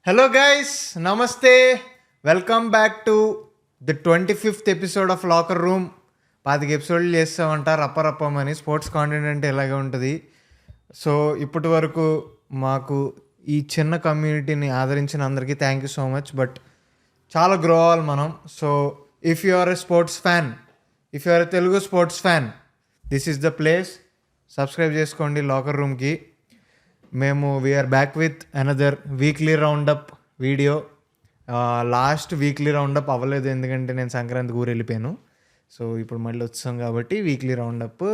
Hello guys, నమస్తే. Welcome back to the 25th episode of locker room. 5 ఎపిసోడ్లు చేస్తామంట రప్పరప్పమని. Sports content అంటే ఇలాగే ఉంటుంది. సో ఇప్పటి వరకు మాకు ఈ చిన్న కమ్యూనిటీని ఆదరించిన అందరికీ thank you so much. But చాలా గ్రో అవ్వాలి మనం. So if you are a sports fan, if you are a Telugu sports fan, this is the place. Subscribe చేసుకోండి లాకర్ రూమ్కి. మేము we are back with another weekly roundup video. Last weekly roundup అవ్వలేదు ఎందుకంటే నేను సంక్రాంతికి ఊరు వెళ్ళిపోయాను. సో ఇప్పుడు మళ్ళీ వచ్చాం కాబట్టి weekly round up.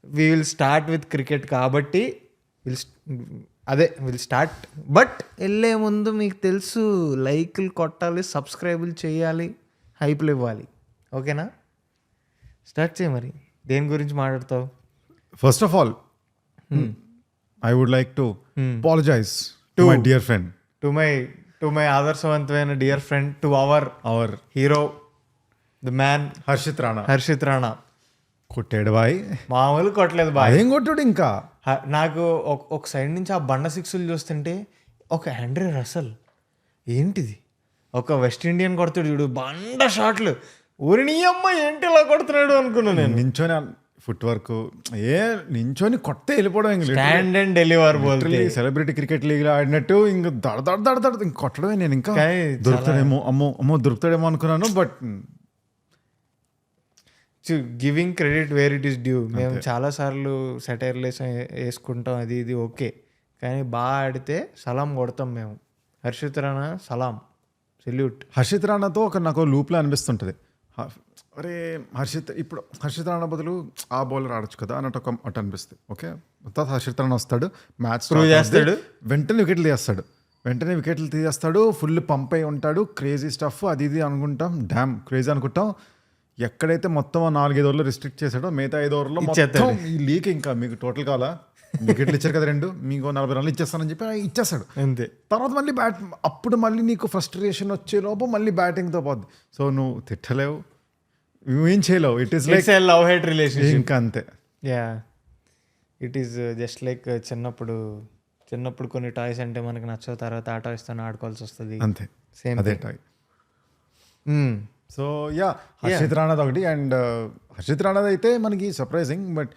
We will start with cricket కాబట్టి విల్ స్టార్ట్. బట్ వెళ్ళే ముందు మీకు తెలుసు, లైక్లు కొట్టాలి, సబ్స్క్రైబులు చేయాలి, హైప్లు ఇవ్వాలి. ఓకేనా? స్టార్ట్ చేయి. మరి దేని గురించి మాట్లాడతావు? First of all, I would like to apologize to my dear friend. To my ఆదర్శవంతమైన dear friend, to our hero, the man Harshit Rana. కొట్టాడు బాయ్. మామూలు కొట్టలేదు బాయ్. ఏం కొట్టాడు ఇంకా. నాకు ఒక సైడ్ నుంచి ఆ బండ సిక్స్లు చూస్తుంటే ఒక ఆండ్రే రసల్ ఏంటిది, ఒక వెస్ట్ ఇండియన్ కొడతాడు చూడు బండ షాట్లు. ఊరిని అమ్మ ఏంటి ఇలా కొడుతున్నాడు అనుకున్నా నేను. నించొని ఫుట్ వర్క్ నించొని కొట్టే వెళ్ళిపోవడం. Stand and deliver celebrity cricket league లో ఆడినట్టు ఇంకా దడ ఇంక కొట్టడమే. నేను ఇంకా దొరుకుతాడేమో, అమ్మో దొరుకుతాడేమో అనుకున్నాను. But giving credit where it is due. మేము చాలాసార్లు సెటైర్లు వేసుకుంటాం, అది ఇది ఓకే, కానీ బాగా ఆడితే సలాం కొడతాం మేము. హర్షిత్ రాణా సలాం, సెల్యూట్. హర్షిత్ రాణాతో నాకు లూప్లో అనిపిస్తుంటుంది, అరే హర్షిత్ రాణా బదులు ఆ బౌలర్ ఆడొచ్చు కదా అన్నట్టు అటు అనిపిస్తుంది. ఓకే, తర్వాత హర్షిత్ రాణా వస్తాడు, మ్యాచ్ చేస్తాడు, వెంటనే వికెట్లు తీసేస్తాడు, ఫుల్ పంప్ అయి ఉంటాడు, క్రేజీ స్టఫ్ అది ఇది అనుకుంటాం, డ్యామ్ క్రేజీ అనుకుంటాం. ఎక్కడైతే మొత్తం 4-5 ఓవర్లు రిస్ట్రిక్ట్ చేశాడో మిగతా 5 ఓవర్లో మొత్తం ఈ లీక్ ఇంకా మీకు టోటల్ కావాలా, వికెట్లు ఇచ్చారు కదా 2, మీకు 40 రన్లు ఇచ్చేస్తానని చెప్పి ఇచ్చేస్తాడు అంతే. తర్వాత మళ్ళీ అప్పుడు మళ్ళీ నీకు ఫ్రస్ట్రేషన్ వచ్చేలోపు మళ్ళీ బ్యాటింగ్తో పోద్ది. సో నువ్వు తిట్టలేవు, ఏం చేయలేవు. It is like love hate relationship ఇంకా అంతే. Yeah, it is just like చిన్నప్పుడు కొన్ని టాయ్స్ అంటే మనకు నచ్చవు, తర్వాత ఆ టాయ్స్తో ఆడుకోవాల్సి వస్తుంది అంతే. సేమ్ అదే టాయ్. సో యా, హర్షిత్ రాణాది ఒకటి. అండ్ హర్షిత్ రాణాది అయితే మనకి surprising. But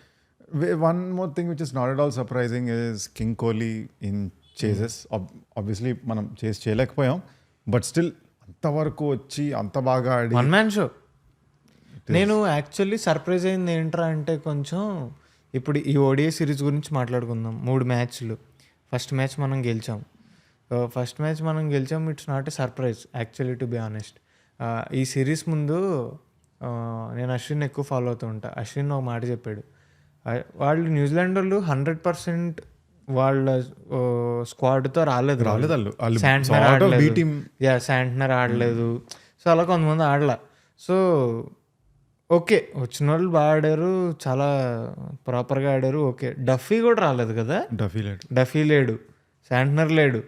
one more thing which is not at all surprising is king Kohli in chases. Obviously మనం చేయలేకపోయాం, బట్ స్టిల్ అంతవరకు వచ్చి అంత బాగా ఆడి వన్ మ్యాన్ షో. నేను యాక్చువల్లీ సర్ప్రైజ్ అయింది ఏంట్రా అంటే, కొంచెం ఇప్పుడు ఈ ఓడిఐ సిరీస్ గురించి మాట్లాడుకుందాం. 3 మ్యాచ్లు. ఫస్ట్ మ్యాచ్ మనం గెలిచాం. It's not a surprise actually, to be honest. ఈ సిరీస్ ముందు నేను అశ్విన్ ఎక్కువ ఫాలో అవుతూ ఉంటా. అశ్విన్ ఒక మాట చెప్పాడు, వాళ్ళు న్యూజిలాండ్ వాళ్ళు 100% వాళ్ళ స్క్వాడ్తో రాలేదు. శాంట్నర్ ఆడలేదు. సో అలా కొంతమంది ఆడలా. సో ఓకే, వచ్చిన వాళ్ళు బాగా ఆడారు, చాలా ప్రాపర్గా ఆడారు. ఓకే, డఫీ కూడా రాలేదు కదా, డఫీ లేడు, శాంట్నర్ లేడు.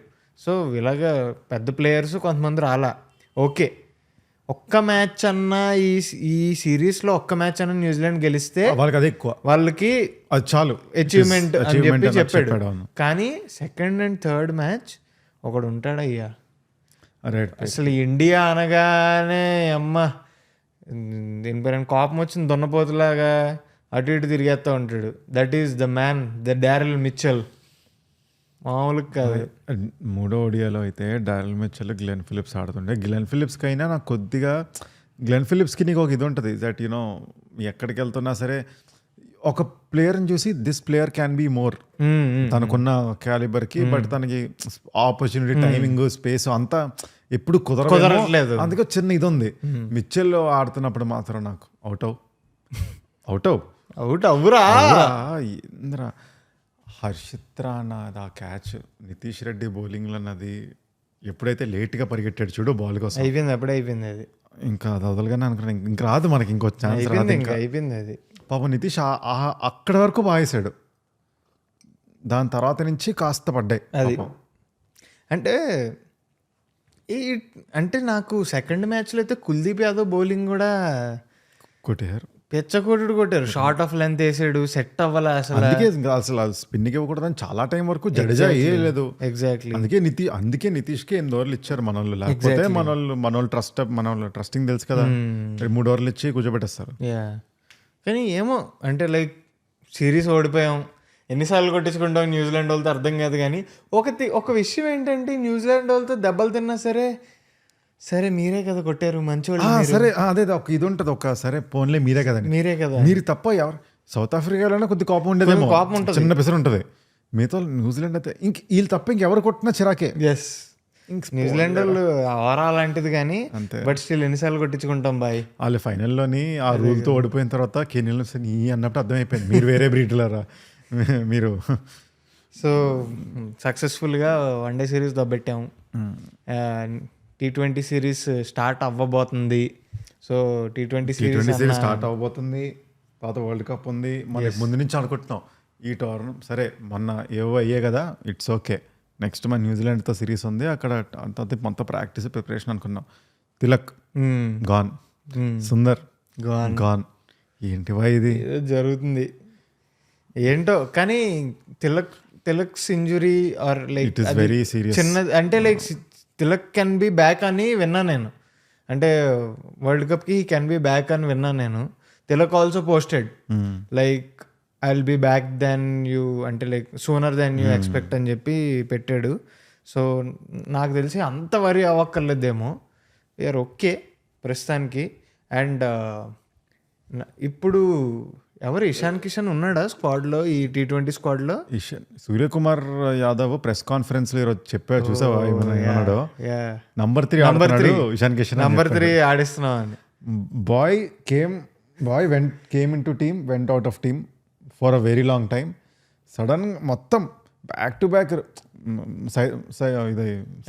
సో ఇలాగా పెద్ద ప్లేయర్స్ కొంతమంది రాలా. ఓకే, ఒక్క మ్యాచ్ అన్నా ఈ సిరీస్లో ఒక్క మ్యాచ్ అన్నా న్యూజిలాండ్ గెలిస్తే వాళ్ళకి అదే ఎక్కువ, వాళ్ళకి చాలు అచీవ్మెంట్ అని చెప్పి చెప్పాడు. కానీ సెకండ్ అండ్ థర్డ్ మ్యాచ్ ఒకడు ఉంటాడయ్యా. అసలు ఇండియా అనగానే అమ్మ దీని పేరు కోపం వచ్చింది, దున్నపోతులాగా అటు ఇటు తిరిగేస్తూ ఉంటాడు. That is the man, the Daryl Mitchell. మామూలుగా కాదు. 3వ ఓడియాలో అయితే డారెల్ మిచెల్, గ్లెన్ ఫిలిప్స్ ఆడుతుండే. గ్లెన్ ఫిలిప్స్కి అయినా నాకు కొద్దిగా, గ్లెన్ ఫిలిప్స్కి నీకు ఒక ఇది ఉంటుంది దట్ యూనో, ఎక్కడికి వెళ్తున్నా సరే ఒక ప్లేయర్ని చూసి this player can be more, తనకున్న క్యాలిబర్కి. బట్ తనకి ఆపర్చునిటీ, టైమింగ్, స్పేస్ అంతా ఎప్పుడు కుదరట్లేదు. అందుకే చిన్న ఇది ఉంది. మిచెల్ ఆడుతున్నప్పుడు మాత్రం నాకు అవుట్ అవురా ఇంద్రా. హర్షిత్ రాణా ఆ క్యాచ్, నితీష్ రెడ్డి బౌలింగ్లో అన్నది ఎప్పుడైతే లేట్గా పరిగెట్టాడు చూడు బాల్ కోసం, అయిపోయింది అది. ఇంకా అది వదలగానే అనుకున్నా ఇంక రాదు మనకి, ఇంకో ఛాన్స్ అయిపోయింది అది. పాపం నితీష్ అక్కడి వరకు బాగేశాడు, దాని తర్వాత నుంచి కాస్త పడ్డాయి అది. అంటే నాకు సెకండ్ మ్యాచ్లో అయితే కుల్దీప్ యాదవ్ బౌలింగ్ కూడా పెచ్చకొట్టుడు కొట్టారు, షార్ట్ ఆఫ్ లెంత్ వేసాడు, సెట్ అవ్వాల అసలు. అందుకే ఇంకా అసలు స్పిన్కి ఇవ్వకూడదని చాలా టైం వరకు జడేజా వేయలేదు. ఎగ్జాక్ట్లీ. అందుకే నితీష్కి 8 ఓవర్లు ఇచ్చారు మనోళ్ళు. లేకపోతే మనోళ్ళు ట్రస్టింగ్ తెలుసు కదా, 3 ఓవర్లు ఇచ్చి కూర్చోబెట్టేస్తారు. యా, కానీ ఏమో అంటే లైక్ సిరీస్ ఓడిపోయాం, ఎన్నిసార్లు కొట్టించుకుంటాం న్యూజిలాండ్ వాళ్ళతో అర్థం కాదు. కానీ ఒక విషయం ఏంటంటే, న్యూజిలాండ్ వాళ్ళతో దెబ్బలు తిన్నా సరే మీరే కదా కొట్టారు, మంచి సరే అదే ఒక ఇది ఉంటుంది, ఒక సరే పోన్లే మీరే కదండి, మీరే కదా, మీరు తప్ప ఎవరు. సౌత్ ఆఫ్రికాలోనే కొద్ది కోపం ఉండేదేమో, కోపం ఉంటుంది, చిన్న పిసరు ఉంటుంది. మిగతా న్యూజిలాండ్ అయితే ఇంక వీళ్ళు తప్ప ఇంకెవరు కొట్టినా చిరాకే. ఎస్, న్యూజిలాండ్ వాళ్ళు అవరా లాంటిది కానీ అంతే. బట్ స్టిల్ ఎన్నిసార్లు కొట్టించుకుంటాం బాయ్. వాళ్ళు ఫైనల్లోని ఆ రూల్తో ఓడిపోయిన తర్వాత కెనియల్ ఈ అన్నప్పుడు అర్థమైపోయింది, మీరు వేరే బ్రీడ్లరా మీరు. సో సక్సెస్ఫుల్గా వన్డే సిరీస్ దొబ్బెట్టాము. T20 సిరీస్ స్టార్ట్ అవ్వబోతుంది. సో T20 సిరీస్ స్టార్ట్ అవ్వబోతుంది. తర్వాత వరల్డ్ కప్ ఉంది, మనకి ముందు నుంచి అనుకుంటున్నాం ఈ టోర్నమెంట్. సరే మొన్న ఏవో అయ్యే కదా, ఇట్స్ ఓకే. నెక్స్ట్ మన న్యూజిలాండ్తో సిరీస్ ఉంది, అక్కడ మొత్తం ప్రాక్టీస్ ప్రిపరేషన్ అనుకున్నాం. Tilak gone, Sundar gone. ఏంటివా ఇది జరుగుతుంది ఏంటో. కానీ Tilak's injury are like it is very serious. చిన్న అంటే like Tilak can be back అని విన్నా నేను, అంటే వరల్డ్ కప్కి హీ కెన్ బి బ్యాక్ అని విన్నా నేను. Tilak also posted like I will be back then you, అంటే like sooner than you expect అని చెప్పి పెట్టాడు. సో నాకు తెలిసి అంత వరి అవ్వక్కర్లేదేమో, వీఆర్ ఓకే ప్రస్తుతానికి. అండ్ ఇప్పుడు ఎవరు ఇషాన్ కిషన్ ఉన్నాడా స్క్వాడ్లో, ఈ T20 స్క్వాడ్లో? సూర్యకుమార్ యాదవ్ ప్రెస్ కాన్ఫరెన్స్ లో ఈరోజు చెప్పాడు, చూసావా ఏమన్నాడు? నంబర్ 3 ఇషాన్ కిషన్, నంబర్ 3 ఆడిస్తున్నాం అని. Boy came in to team, went out of team for a very long time. Sudden మొత్తం బ్యాక్ టు బ్యాక్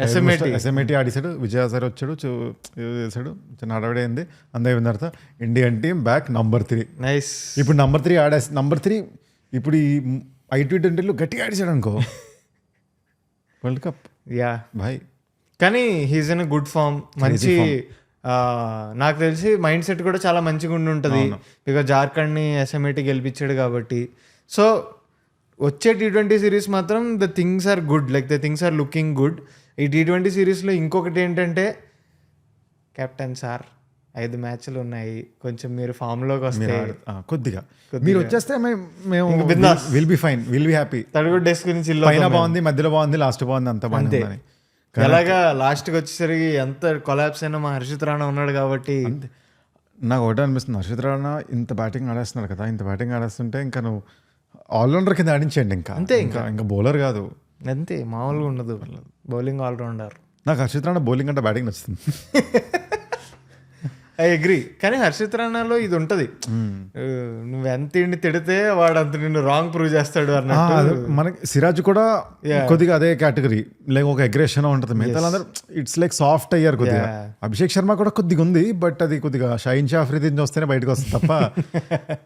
ఎస్ఎంఏటి ఆడిసాడు. విజయసారి వచ్చాడు, చేశాడు, చిన్న హడావిడి అయింది. అయిన తర్వాత Indian team back number 3. Nice. ఇప్పుడు నంబర్ 3 ఇప్పుడు ఈ I-20లో గట్టిగా ఆడిసాడు అనుకో, వరల్డ్ కప్. యా భాయ్, కానీ హీస్ ఇన్ గుడ్ ఫామ్, మంచి. నాకు తెలిసి మైండ్ సెట్ కూడా చాలా మంచిగా ఉండి ఉంటుంది, బికాజ్ జార్ఖండ్ని ఎస్ఎంఏటి గెలిపించాడు కాబట్టి. సో వచ్చే T20 సిరీస్ మాత్రం the things are good, like the things are looking good. ఈ T20 సిరీస్లో ఇంకొకటి ఏంటంటే, కెప్టెన్ సార్ 5 మ్యాచ్లు ఉన్నాయి, కొంచెం మీరు ఫామ్లోకి వస్తే కొద్దిగా మీరు వచ్చేస్తే మేము will be fine, will be happy. తడుగు డెస్క్ గురించి పైన బాగుంది, మధ్యలో బాగుంది, లాస్ట్ బాగుంది, అంత బాగుంది. ఎలాగా లాస్ట్కి వచ్చేసరికి ఎంత కొలాప్స్ అయినా మా హర్షిత్ రాణా ఉన్నాడు కాబట్టి. నాకు ఒకటే అనిపిస్తుంది, హర్షిత్ రాణా ఇంత బ్యాటింగ్ ఆడేస్తున్నాడు కదా, ఇంత బ్యాటింగ్ ఆడేస్తుంటే ఇంకా నువ్వు ఆల్రౌండర్ కింద ఆడించండి. అంతే, ఇంకా బౌలర్ కాదు, అంతే, మామూలుగా ఉండదు. Bowling allrounder. నాకు హర్షిత్ రాణా బౌలింగ్ అంటే బ్యాటింగ్ నచ్చుతుంది. I agree. కానీ హర్షిత్ రాణాలో ఇది ఉంటుంది, నువ్వు ఎంత ఇండి తిడితే వాడు అంత నిన్ను రాంగ్ ప్రూవ్ చేస్తాడు అన్నట్టు. మనకి సిరాజ్ కూడా కొద్దిగా అదే కేటగిరీ, లైక్ ఒక అగ్రెషన్ ఉంటుంది. మిగతా అందరూ ఇట్స్ లైక్ సాఫ్ట్ అయ్యారు కొద్దిగా. అభిషేక్ శర్మ కూడా కొద్దిగా ఉంది, బట్ అది కొద్దిగా షాహిన్ షా అఫ్రిదీని చూస్తేనే బయటకు వస్తుంది తప్ప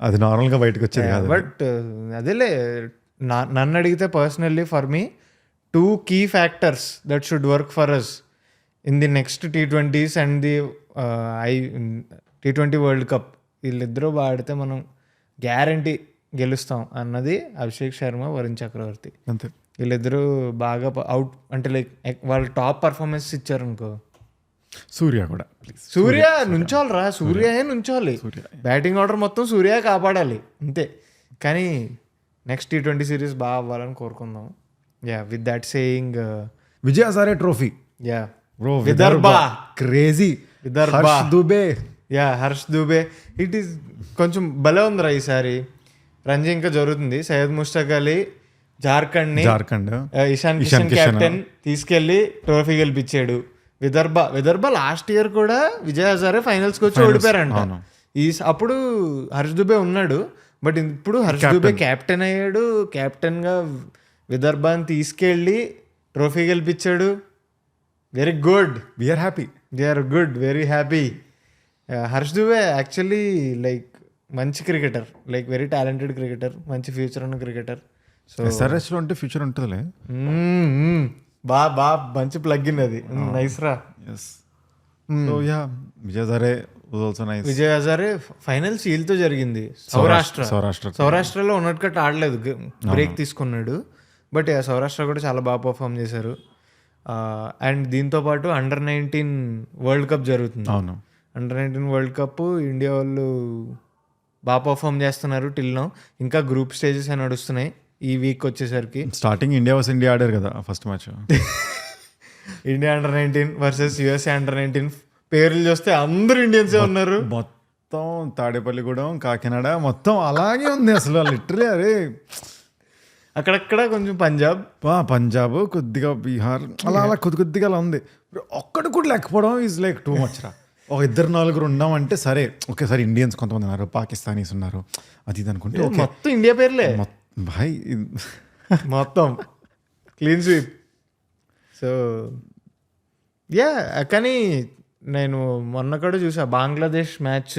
అది నార్మల్గా బయటకు వచ్చేది కాదు. బట్ అదేలే, నన్ను అడిగితే personally for me 2 key factors that should work for us in the next T20s and the T20 world cup. వీళ్ళిద్దరూ ఆడితే మనం గ్యారంటీ గెలుస్తాం అన్నది అభిషేక్ శర్మ, వరుణ్ చక్రవర్తి. అంతే, వీళ్ళిద్దరూ బాగా అవుట్, అంటే లైక్ వాళ్ళు టాప్ పర్ఫార్మెన్స్ ఇచ్చారు అనుకో. సూర్య కూడా, సూర్య నుంచోాలరా, సూర్యే నుంచోవాలి. బ్యాటింగ్ ఆర్డర్ మొత్తం సూర్య కాపాడాలి అంతే. కానీ నెక్స్ట్ T20 సిరీస్ బాగా అవ్వాలని కోరుకుందాం. Yeah, with that saying, Vijay Hazare trophy, yeah, Vidarbha crazy, Harsh Dube. Yeah, Harsh Dube. It is కొంచెం భలే ఉందిరా ఈసారి. రంజీ ఇంకా జరుగుతుంది. సయ్యద్ ముష్తాక్ అలీ జార్ఖండ్ ఇషాన్ కిషన్ కెప్టెన్ తీసుకెళ్లి ట్రోఫీ గెలిపించాడు. విదర్భ లాస్ట్ ఇయర్ కూడా విజయ్ హజారే ఫైనల్స్కి వచ్చి ఓడిపోయారంట. అప్పుడు హర్ష్ దుబే ఉన్నాడు, బట్ ఇప్పుడు హర్ష్ దుబే కెప్టెన్ అయ్యాడు. కెప్టెన్గా విదర్భని తీసుకెళ్ళి ట్రోఫీ గెలిపించాడు. Very good, we're happy, we're good, very happy. Harsh Dubey actually like మంచి cricketer, like very talented cricketer, మంచి ఫ్యూచర్ ఉన్న క్రికెటర్. సో SRHలో అంటే ఫ్యూచర్ ఉంటుందిలే. బా మంచి ప్లగ్ ఇన్ అది. నైస్ రా. So ya Vijay Hazare was also nice. Vijay Hazare final సీల్తో జరిగింది. సౌరాష్ట్రలో ఉన్నట్టు ఆడలేదు, బ్రేక్ తీసుకున్నాడు. బట్ సౌరాష్ట్ర కూడా చాలా బాగా పర్ఫామ్ చేశారు. అండ్ దీంతోపాటు అండర్-19 వరల్డ్ కప్ జరుగుతుంది. అవును, అండర్-19 వరల్డ్ కప్ ఇండియా వాళ్ళు బాగా పర్ఫామ్ చేస్తున్నారు టిల్ నౌ. ఇంకా గ్రూప్ స్టేజెస్ అని నడుస్తున్నాయి ఈ వీక్ వచ్చేసరికి. స్టార్టింగ్ ఇండియా ఆడారు కదా first match. India under-19 versus USA under-19. పేర్లు చూస్తే అందరూ ఇండియన్సే ఉన్నారు. మొత్తం తాడేపల్లిగూడెం, కాకినాడ మొత్తం అలాగే ఉంది అసలు. లిటరలీ అరే అక్కడక్కడ కొంచెం పంజాబ్ కొద్దిగా బీహార్ అలా కొద్దిగా అలా ఉంది. ఒక్కడు కూడా లేకపోవడం ఈజ్ లైక్ టూ మచ్ రా. ఒక 2-4 ఉన్నామంటే సరే, ఒకేసారి ఇండియన్స్ కొంతమంది ఉన్నారు, పాకిస్తానీస్ ఉన్నారు, అది ఇది అనుకుంటే మొత్తం ఇండియా పేర్లే భాయ్, మొత్తం క్లీన్ స్వీప్. సో యా, కానీ నేను మొన్న కూడా చూసా బంగ్లాదేశ్ మ్యాచ్.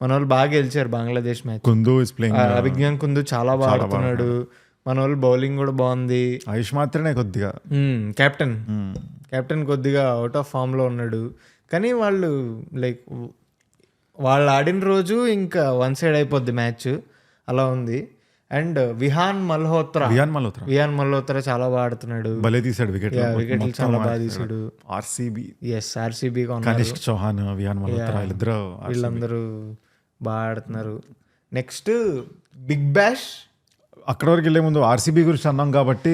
మన వాళ్ళు బాగా గెలిచారు Bangladesh match. Kundu is playing, Abhigyan Kundu చాలా బాగా ఆడుతున్నాడు. మన వాళ్ళు బౌలింగ్ కూడా బాగుంది. ఆయుష్ మాత్రమే కొద్దిగా కెప్టెన్ కొద్దిగా అవుట్ ఆఫ్ ఫామ్ లో ఉన్నాడు. కానీ వాళ్ళు లైక్ వాళ్ళు ఆడిన రోజు ఇంకా వన్ సైడ్ అయిపోద్ది మ్యాచ్, అలా ఉంది. అండ్ విహాన్ మల్హోత్రా చాలా బాగా ఆడుతున్నాడు. భలే తీసాడు వికెట్లు చాలా బాగా తీసాడు. ఆర్సీబీ కనిష్క్ చౌహాన్, విహాన్ మల్హోత్రా వీళ్ళందరూ బాగా ఆడుతున్నారు. Next big bash. అక్కడ వరకు వెళ్ళే ముందు ఆర్సీబీ గురించి అన్నాం కాబట్టి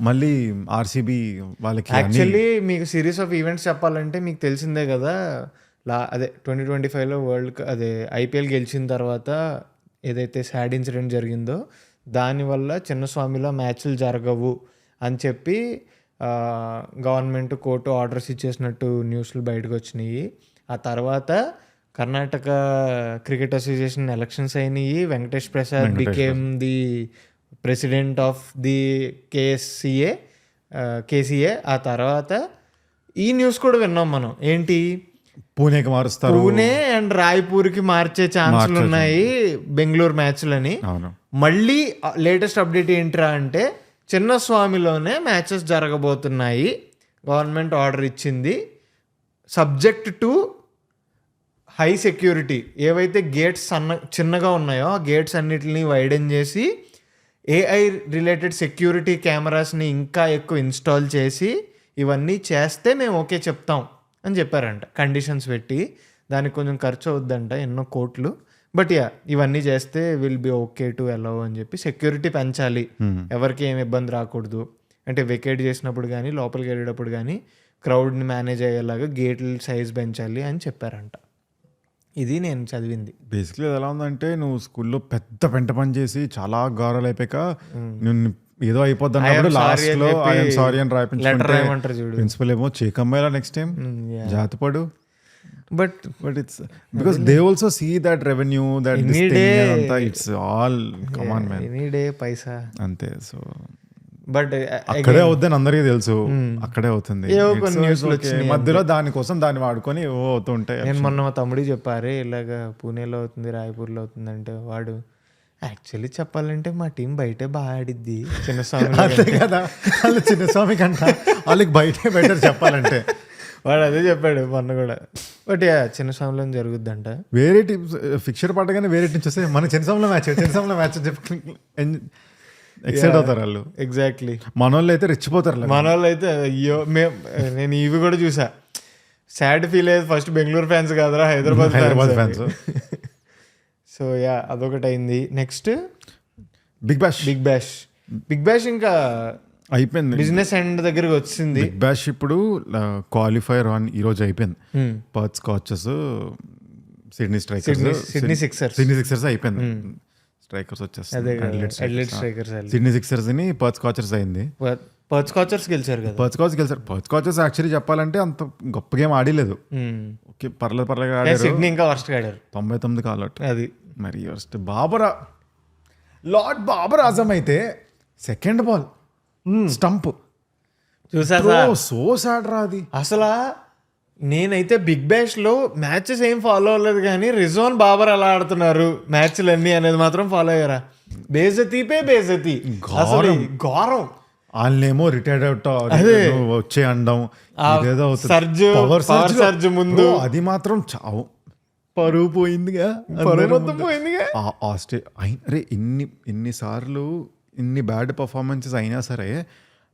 మళ్ళీ ఆర్సీబీ వాళ్ళకి యాక్చువల్లీ మీకు సిరీస్ ఆఫ్ ఈవెంట్స్ చెప్పాలంటే మీకు తెలిసిందే కదా. అదే 2025లో ఐపీఎల్ గెలిచిన తర్వాత ఏదైతే సాడ్ ఇన్సిడెంట్ జరిగిందో దానివల్ల చిన్నస్వామిలో మ్యాచ్లు జరగవు అని చెప్పి గవర్నమెంట్ కోర్టు ఆర్డర్స్ ఇచ్చేసినట్టు న్యూస్లు బయటకు వచ్చినాయి. ఆ తర్వాత కర్ణాటక క్రికెట్ అసోసియేషన్ ఎలక్షన్స్ అయినాయి. Venkatesh Prasad became the president of the KCA. ఆ తర్వాత ఈ న్యూస్ కూడా విన్నాం మనం, ఏంటి పూణేకి మారుస్తారు, పూణే అండ్ రాయ్పూర్కి మార్చే ఛాన్సులు ఉన్నాయి బెంగళూరు మ్యాచ్లని. మళ్ళీ లేటెస్ట్ అప్డేట్ ఏంట్రా అంటే చిన్నస్వామిలోనే మ్యాచెస్ జరగబోతున్నాయి, గవర్నమెంట్ ఆర్డర్ ఇచ్చింది, సబ్జెక్ట్ టు హై సెక్యూరిటీ. ఏవైతే గేట్స్ చిన్నగా ఉన్నాయో ఆ గేట్స్ అన్నిటిని వైడెన్ చేసి ఏఐ రిలేటెడ్ సెక్యూరిటీ కెమెరాస్ని ఇంకా ఎక్కువ ఇన్స్టాల్ చేసి ఇవన్నీ చేస్తే మేము ఓకే చెప్తాం అని చెప్పారంట, కండిషన్స్ పెట్టి. దానికి కొంచెం ఖర్చు అవుద్దంట, ఎన్నో కోట్లు. బట్ ఇవన్నీ చేస్తే will be okay to allow అని చెప్పి సెక్యూరిటీ పెంచాలి, ఎవరికి ఏమి ఇబ్బంది రాకూడదు. అంటే వెకేట్ చేసినప్పుడు కానీ లోపలికి వెళ్ళేటప్పుడు కానీ క్రౌడ్ని మేనేజ్ అయ్యేలాగా గేట్ల సైజ్ పెంచాలి అని చెప్పారంట. ఇది నేను చదివింది. బేసిక్లీ ఎలా ఉందంటే, నువ్వు స్కూల్లో పెద్ద పెంట పని చేసి చాలా గారాలు అయిపోయాక నేను ఏదో అయిపోద్ది అన్నప్పుడు లాస్ట్ లో ఐఎమ్ సారీ అని రాయించుకుంటే ప్రిన్సిపల్ ఏమో చేకమ్మాయిలా నెక్స్ట్ టైం జాతపడు. But it's because they also see that revenue that it's all come on man, any day పైసా అంతే. సో బట్ అక్కడే అవుద్దని అందరికీ తెలుసు, అక్కడే అవుతుంది. మధ్యలో దానికోసం దాన్ని వాడుకొని అవుతూ ఉంటాయి. నేను మొన్న మా తమ్ముడికి చెప్పారే ఇలాగా పూణేలో అవుతుంది, రాయ్పూర్లో అవుతుంది అంటే, వాడు యాక్చువల్లీ చెప్పాలంటే మా టీం బయటే బాగా ఆడిద్ది చిన్నస్వామి కదా. వాళ్ళు చిన్నస్వామి కంట వాళ్ళకి బయటే బెటర్ చెప్పాలంటే. వాడు అదే చెప్పాడు మొన్న కూడా. బట్ చిన్నస్వామిలో జరుగుద్దంట. వేరే టీమ్స్ ఫిక్చర్ పడగానే వేరే టీమ్స్ వస్తే మన చిన్నస్వామిలో మ్యాచ్ చెప్పి ఎక్సైట్ అవుతారు వాళ్ళు. ఎగ్జాక్ట్లీ. మనోళ్ళు అయితే రెచ్చిపోతారు. మనోళ్ళు అయితే అయ్యో నేను ఇవి కూడా చూసా, సాడ్ ఫీల్ అయ్యేది ఫస్ట్ బెంగళూరు ఫ్యాన్స్ కాదురా హైదరాబాద్ ఫ్యాన్స్. సో అదొకటి అయింది. నెక్స్ట్ బిగ్ బ్యాష్ ఇంకా అయిపోయింది, బిజినెస్ ఎండ్ దగ్గరకు వచ్చింది. బిగ్ బ్యాష్ ఇప్పుడు క్వాలిఫైర్ ఆన్ ఈ రోజు అయిపోయింది. పర్త్ స్కాచెస్, సిడ్నీ సిక్సర్స్ అయిపోయింది. స్ట్రైకర్స్ వచ్చేస్తారు. సిడ్నీ సిక్సర్స్ ని పర్త్ స్కాచర్స్ అయింది. పర్త్ స్కాచర్స్ గెలిచారు కదా. పర్త్ స్కాచర్స్ యాక్చువల్లీ చెప్పాలంటే అంత గొప్ప గేమ్ ఆడలేదు. ఓకే, పర్లేదు ఆడారు. సిడ్నీ ఇంకా వర్స్ట్ ఆడారు, 99 కాలౌట్. అది మరి వర్స్ట్. బాబర్ ఆజం అయితే సెకండ్ బాల్ స్టంప్ చూసా. సో సాడ్ రా అది అసలు. నేనైతే బిగ్ బ్యాష్ లో మ్యాచెస్ ఏం ఫాలో అవ్వలేదు, కానీ రిజ్వాన్ బాబర్ ఎలా ఆడుతున్నారు మ్యాచ్లన్నీ అనేది మాత్రం ఫాలో అయ్యారా. బేజతీ అసలు ఘోరం. వాళ్ళేమో రిటైర్డ్ అవుట్ వచ్చే అండం ఇదేదో సర్జ్ పవర్ సర్జ్ ముందు అది మాత్రం చావు పరువు పోయిందిగా పోయిందిగా. అరే ఇన్నిసార్లు ఇన్ని బ్యాడ్ పర్ఫార్మెన్సెస్ అయినా సరే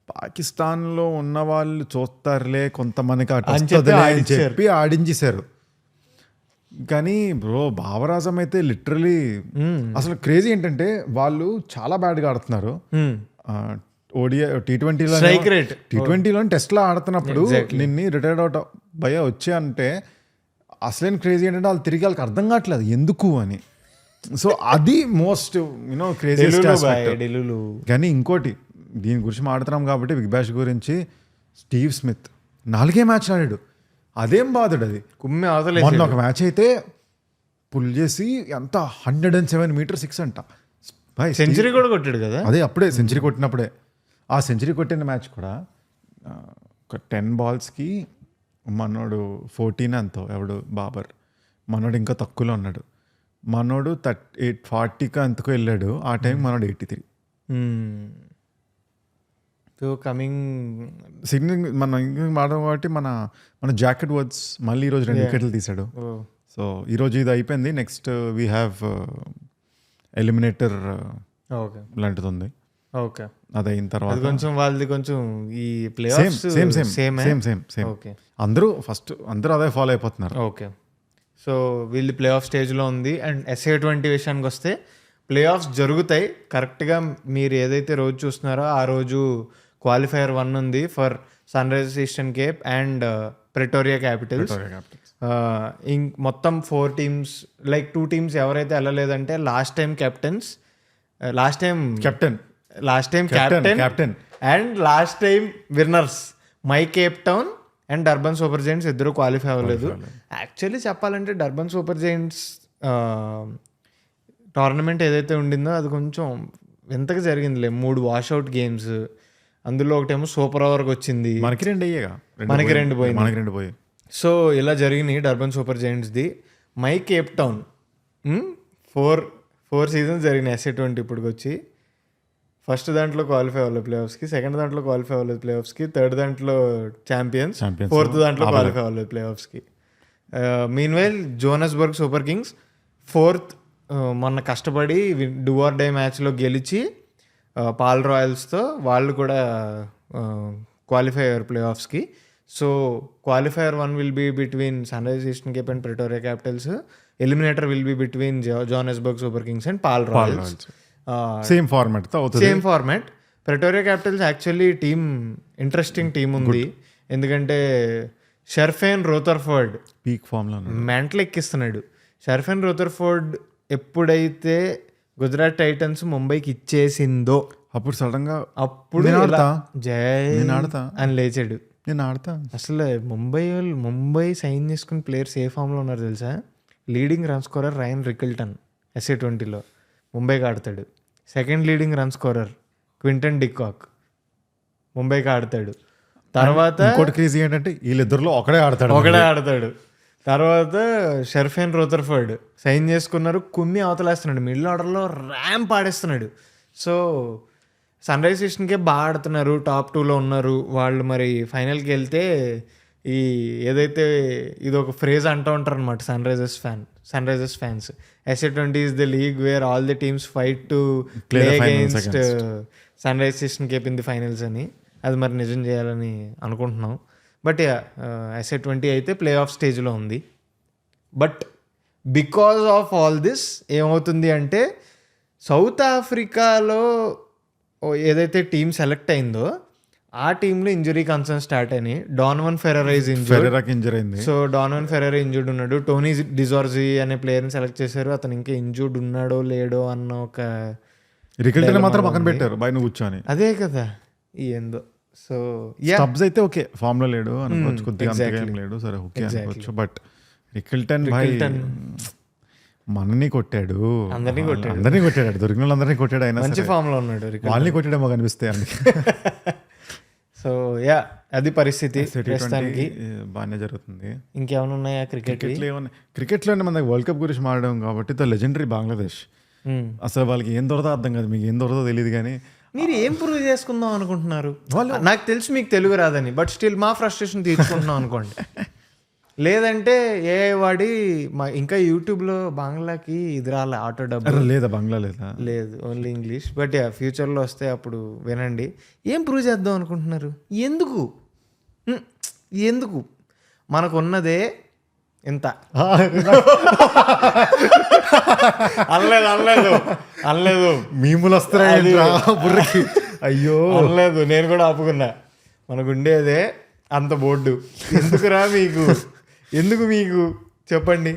పాకిస్తాన్లో ఉన్న వాళ్ళు చూస్తారులే కొంతమందికి అని చెప్పి ఆడించేశారు. కానీ బ్రో భావరాజం అయితే లిటరలీ అసలు క్రేజీ ఏంటంటే వాళ్ళు చాలా బ్యాడ్గా ఆడుతున్నారు. ఓడిఐ టీ20లో టెస్ట్లో ఆడుతున్నప్పుడు నిన్ను రిటైర్డ్ అవుట్ భయ వచ్చే అంటే అసలేం క్రేజీ ఏంటంటే వాళ్ళు తిరిగి వాళ్ళకి అర్థం కావట్లేదు ఎందుకు అని. సో అది మోస్ట్ క్రేజీ. కానీ ఇంకోటి దీని గురించి మాడుతున్నాం కాబట్టి బిగ్ బ్యాష్ గురించి, స్టీవ్ స్మిత్ 4 మ్యాచ్లు ఆడాడు. అదేం బాధడు అది కుమ్మి మొన్న ఒక మ్యాచ్ అయితే పుల్ చేసి ఎంత 107 మీటర్ 6 అంట. సెంచరీ కూడా కొట్టాడు కదా. అదే అప్పుడే సెంచరీ కొట్టినప్పుడే. ఆ సెంచరీ కొట్టిన మ్యాచ్ కూడా ఒక 10 బాల్స్కి మనోడు 14 అంతో ఎవడు బాబర్, మనోడు ఇంకా తక్కువలో ఉన్నాడు. మనోడు 40కి అంతకు వెళ్ళాడు. ఆ టైం మనోడు 83. సో కమింగ్ సిగ్నింగ్ మన మాడడం కాబట్టి మన జాకెట్ వర్డ్స్ మళ్ళీ ఈరోజు 2 వికెట్లు తీశాడు. సో ఈరోజు ఇది అయిపోయింది. నెక్స్ట్ వీ హ్యావ్ ఎలిమినేటర్ లాంటిది ఉంది. ఓకే, అది అయిన తర్వాత కొంచెం వాళ్ళది కొంచెం ఈ ప్లే సేమ్ అందరూ అదే ఫాలో అయిపోతున్నారు. ఓకే, సో వీళ్ళు ప్లే ఆఫ్ స్టేజ్లో ఉంది. అండ్ SA20 విషయానికి వస్తే ప్లే ఆఫ్స్ జరుగుతాయి కరెక్ట్గా. మీరు ఏదైతే రోజు చూస్తున్నారో ఆ రోజు క్వాలిఫైయర్ 1 ఉంది for Sunrisers Eastern Cape and Pretoria Capitals. మొత్తం 4 టీమ్స్, లైక్ 2 టీమ్స్ ఎవరైతే వెళ్ళలేదంటే last time captain and last time winners MI Cape Town and Durban Super Giants ఇద్దరు క్వాలిఫై అవ్వలేదు. యాక్చువల్లీ చెప్పాలంటే డర్బన్ సూపర్ జైంట్స్ టోర్నమెంట్ ఏదైతే ఉండిందో అది కొంచెం ఎంతగా జరిగిందిలే. 3 వాష్అవుట్ గేమ్స్, అందులో ఒకటేమో సూపర్ ఓవర్కి వచ్చింది. మనకి 2 పోయి. సో ఇలా జరిగినాయి డర్బన్ సూపర్ జైంట్స్ది. మై కేప్ టౌన్ 4 సీజన్స్ జరిగినాయి SA20 ఇప్పటికి వచ్చి. ఫస్ట్ దాంట్లో క్వాలిఫై అవ్వలేదు ప్లే ఆఫ్స్కి, సెకండ్ దాంట్లో క్వాలిఫై అవ్వలేదు ప్లే ఆఫ్స్కి, థర్డ్ దాంట్లో ఛాంపియన్స్, ఫోర్త్ దాంట్లో క్వాలిఫై అవ్వలేదు ప్లే ఆఫ్స్కి. Meanwhile Johannesburg Super Kings 4th మొన్న కష్టపడి డూ ఆర్ డై మ్యాచ్లో గెలిచి పాల్ రాయల్స్తో వాళ్ళు కూడా క్వాలిఫై అయ్యారు ప్లే ఆఫ్స్కి. So qualifier 1 will be between Sunrisers Eastern Cape and Pretoria Capitals. Eliminator will be between Johannesburg Super Kings and Paarl Royals. Same format. Pretoria Capitals actually interesting team ఉంది. ఎందుకంటే షర్ఫెన్ రోథర్ఫోర్డ్ peak ఫామ్లో mental ఎక్కిస్తున్నాడు. షర్ఫెన్ రోథర్ఫోర్డ్ ఎప్పుడైతే Gujarat Titans ముంబైకి ఇచ్చేసిందో అప్పుడు సడన్గా జై అని లేచాడు. నేను ఆడతా. అసలు ముంబై సైన్ చేసుకుని ప్లేయర్స్ ఏ ఫామ్లో ఉన్నారు తెలుసా? Leading run scorer Ryan Rickelton SA20లో ముంబైకి ఆడతాడు. Second leading run scorer Quinton de Kock ముంబైకి ఆడతాడు. తర్వాత ఇంకోటి క్రేజీ ఏంటంటే వీళ్ళిద్దరిలో ఒకడే ఆడతాడు. తర్వాత షర్ఫెన్ రోథర్ఫోర్డ్ సైన్ చేసుకున్నారు, కుమ్మి అవతలేస్తున్నాడు, మిడిల్ ఆర్డర్లో ర్యాంప్ ఆడేస్తున్నాడు. సో సన్ రైజర్స్ ఈస్టర్న్కే బాగా ఆడుతున్నారు, టాప్ 2లో ఉన్నారు వాళ్ళు. మరి ఫైనల్కి వెళ్తే ఈ ఏదైతే ఇది ఒక ఫ్రేజ్ అంటూ ఉంటారు అనమాట Sunrisers fans, SA20 is the league where all the teams fight to play against Sunrisers Eastern Cape in the finals అని. అది మరి నిజం చేయాలని అనుకుంటున్నాం. బట్ SA20 అయితే ప్లే ఆఫ్ స్టేజ్లో ఉంది. But because of all this ఏమవుతుంది అంటే సౌత్ ఆఫ్రికాలో ఏదైతే టీం సెలెక్ట్ అయిందో ఆ టీంలో ఇంజురీ కన్సర్న్ స్టార్ట్ అయినాయి. డానవన్ ఫెరెరా ఇంజూర్ అయింది. సో డానవన్ ఫెరెరా ఇంజూర్డ్ ఉన్నాడు. టోనీ డిజార్జీ అనే ప్లేయర్ని సెలెక్ట్ చేశారు. అతను ఇంకా ఇంజూర్డ్ ఉన్నాడో లేడో అన్న ఒక రికల్టన్ మాత్రం పక్కన పెట్టారు బయట కూర్చొని. అదే కదా ఏందో. సో స్టబ్స్ అయితే ఓకే ఫామ్ లో లేడు అనుకోవచ్చు, కొద్దిగా లేడు, సరే ఓకే అనుకోవచ్చు. బట్ రికల్టన్ మనని కొట్టాడు, అందరినీ కొట్టాడు, దొరికిన వాళ్ళందరినీ కొట్టాడు. ఆయన మంచి ఫామ్ లో ఉన్నాడు, వాళ్ళని కొట్టాడేమో కనిపిస్తాయి అందుకే. సో యా అది పరిస్థితి ప్రస్తుతానికి. బాగానే జరుగుతుంది. ఇంకేమైనా ఉన్నాయా క్రికెట్లోనే మన వరల్డ్ కప్ గురించి మాట్లాడడం కాబట్టి ద లెజెండరీ బంగ్లాదేశ్. అసలు వాళ్ళకి ఏం దొరదో అర్థం కాదు, మీకు ఏం దొరదో తెలియదు కానీ మీరు ఏం ప్రూవ్ చేసుకుందాం అనుకుంటున్నారు? నాకు తెలుసు మీకు తెలుగు రాదని, బట్ స్టిల్ మా ఫ్రస్ట్రేషన్ తీర్చుకుంటున్నాం అనుకోండి. లేదంటే ఏ వాడి ఇంకా యూట్యూబ్లో బంగ్లాకి ఇది రాలే ఆటో డబ్బు లేదా బంగ్లా లేదా లేదు, ఓన్లీ ఇంగ్లీష్. బట్ ఫ్యూచర్లో వస్తే అప్పుడు వినండి. ఏం ప్రూవ్ చేద్దాం అనుకుంటున్నారు? ఎందుకు ఎందుకు మనకున్నదే ఇంత. అనలేదు మీములు వస్తున్నాయి బుర్రకి. అయ్యో అనలేదు, నేను కూడా ఆపుకున్నా. మనకుండేదే అంత బోర్డు. ఎందుకు మీకు చెప్పండి.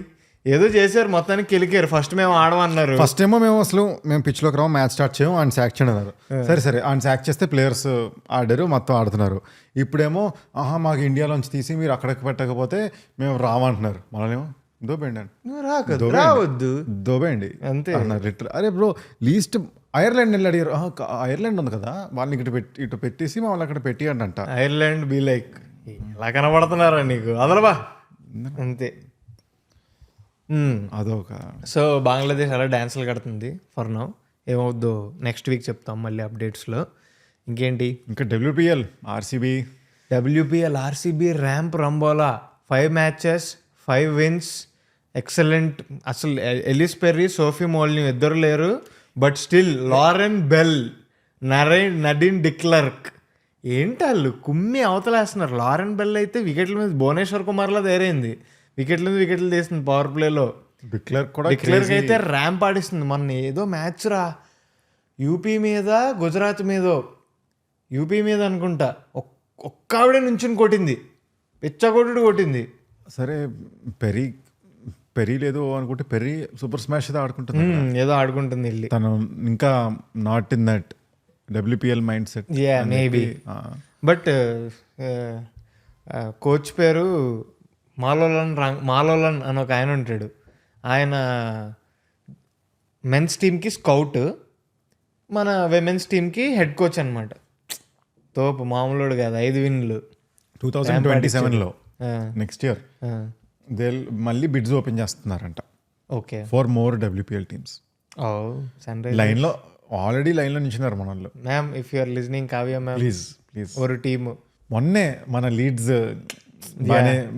ఏదో చేశారు, మొత్తానికి కెలికారు. ఫస్ట్ మేము ఆడమన్నారు. ఫస్ట్ ఏమో మేము పిచ్లోకి రావు, మ్యాచ్ స్టార్ట్ చేయము, ఆయన శాక్ చేయడం అన్నారు. సరే ఆయన శాక్ చేస్తే ప్లేయర్స్ ఆడారు, మొత్తం ఆడుతున్నారు. ఇప్పుడేమో మాకు ఇండియాలోంచి తీసి మీరు అక్కడికి పెట్టకపోతే మేము రామంటున్నారు. మనమేమో రావద్దు దోబేయండి అంతే అన్నారు. అరే బ్రో లీస్ట్ ఐర్లాండ్ వెళ్ళి అడిగారు. ఐర్లాండ్ ఉంది కదా, వాళ్ళని ఇటు పెట్టేసి మమ్మల్ని అక్కడ పెట్టియండి అంట. ఐర్లాండ్ బీ లైక్ ఎలా కనబడుతున్నారా నీకు, అదలబా అంతే. అదొక సో బంగ్లాదేశ్ అలా డ్యాన్సులు కడుతుంది ఫర్ నౌ. ఏమవుద్దో నెక్స్ట్ వీక్ చెప్తాం మళ్ళీ అప్డేట్స్లో. ఇంకేంటి ఇంకా WPL ఆర్సీబీ ర్యాంప్ రంబోలా 5 మ్యాచెస్ 5 wins, ఎక్సలెంట్. అసలు ఎలిస్ పెర్రీ, సోఫీ మోల్ని ఇద్దరు లేరు, but still Lauren Bell, Nadine de Klerk ఏంటి వాళ్ళు కుమ్మి అవతలేస్తున్నారు. లారెన్ బెల్ అయితే వికెట్ల మీద భువనేశ్వర్ కుమార్లా తయారైంది, వికెట్ల మీద వికెట్లు తీస్తుంది పవర్ ప్లేలో. డిక్లర్క్ అయితే ర్యాంప్ ఆడిస్తుంది. మొన్న ఏదో మ్యాచ్ రా, యూపీ మీద గుజరాత్ అనుకుంటా, ఒక్క ఆవిడే నుంచుని కొట్టింది, పిచ్చగొట్టుడు కొట్టింది. సరే పెరీ లేదు అనుకుంటే పెరీ సూపర్ స్మాష్ ఏదో ఆడుకుంటుంది, ఏదో ఆడుకుంటుంది వెళ్ళి. తను ఇంకా not in that WPL mind set. Maybe. But coach పేరు మాలోలన్ అని ఒక ఆయన ఉంటాడు. ఆయన మెన్స్ టీమ్కి స్కౌట్, మన విమెన్స్ టీమ్కి హెడ్ కోచ్ అనమాట. తోపు మామూలుడు కాదు. 5 wins 2027లో నెక్స్ట్ ఇయర్ మళ్ళీ బిడ్స్ ఓపెన్ చేస్తున్నారంట. Okay, 4 more WPL teams. లైన్లో ఆల్రెడీ లైన్లో నించున్నారు మన వాళ్ళు. Ma'am if you are listening, Kavya ma'am please ఒక టీమ్. మొన్నే మన లీడ్స్